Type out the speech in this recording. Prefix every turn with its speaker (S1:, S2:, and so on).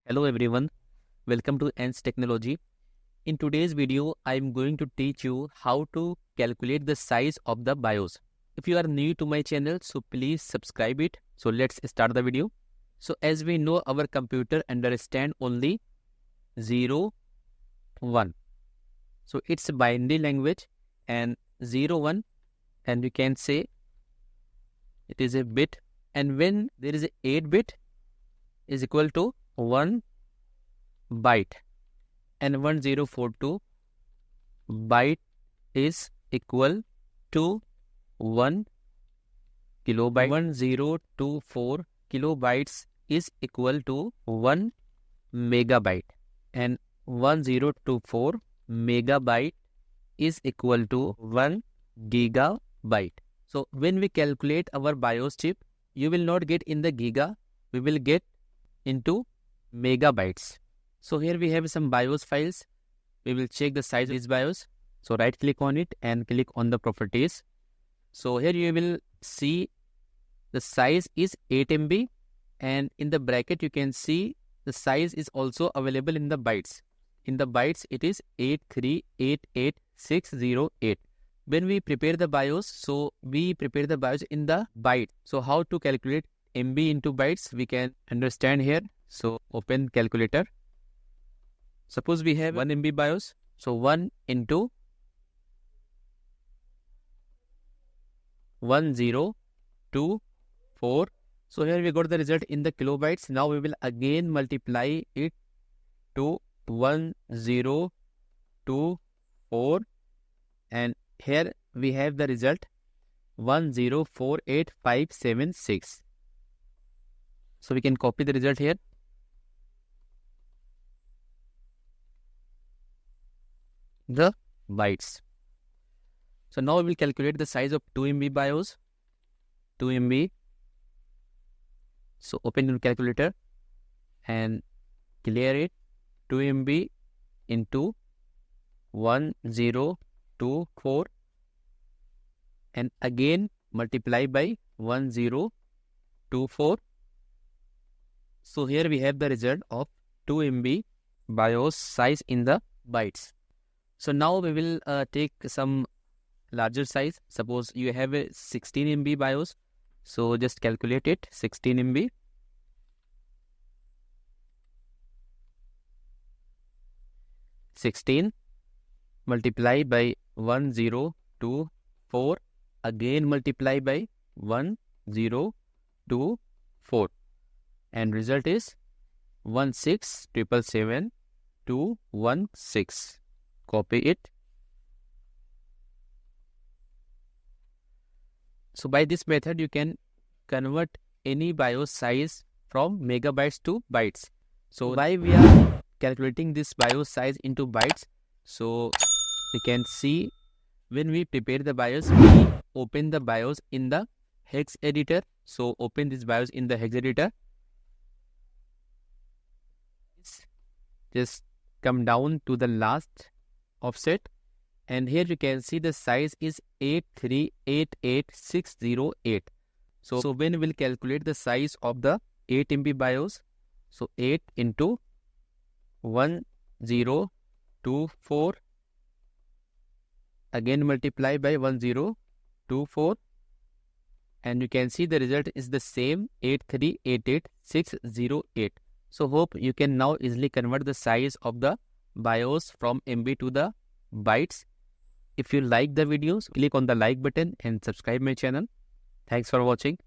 S1: Hello everyone, welcome to ANS Technology. In today's video, I am going to teach you how to calculate the size of the BIOS. If you are new to my channel, so please subscribe it. So let's start the video. So as we know, our computer understand only 0, 1. So it's a binary language and 0, 1, and you can say it is a bit. And when there is a 8 bit is equal to 1 byte, and 1042 byte is equal to 1 kilobyte. 1024 kilobytes is equal to 1 megabyte, and 1024 megabyte is equal to 1 gigabyte. So when we calculate our BIOS chip, you will not get in the giga, we will get into megabytes. So here we have some BIOS files. We will check the size of this BIOS. So right click on it and click on the properties. So here you will see the size is 8 MB, and in the bracket you can see the size is also available in the bytes. In the bytes it is 8388608. When we prepare the BIOS, so we prepare the BIOS in the byte. So how to calculate MB into bytes we can understand here. So open calculator. Suppose we have 1 MB BIOS. So 1 into 1024. So here we got the result in the kilobytes. Now we will again multiply it to 1024, and here we have the result 1048576. So we can copy the result here. The bytes. So now we will calculate the size of 2 MB BIOS. 2 MB. So open your calculator and clear it. 2 MB into 1024 and again multiply by 1024. So here we have the result of 2 MB BIOS size in the bytes. So now we will take some larger size. Suppose you have a 16 MB BIOS. So just calculate it. 16 MB. Multiply by 1024. Again multiply by 1024. And result is 1677216. Copy it. So by this method you can convert any BIOS size from megabytes to bytes. So why we are calculating this BIOS size into bytes? So we can see when we prepare the BIOS, we open the BIOS in the hex editor. So open this BIOS in the hex editor. Just come down to the last offset, and here you can see the size is 8388608. So when we will calculate the size of the 8 MB BIOS, so 8 into 1024, again multiply by 1024, and you can see the result is the same 8388608. So hope you can now easily convert the size of the BIOS from MB to the bytes. If you like the videos, click on the like button and subscribe my channel. Thanks for watching.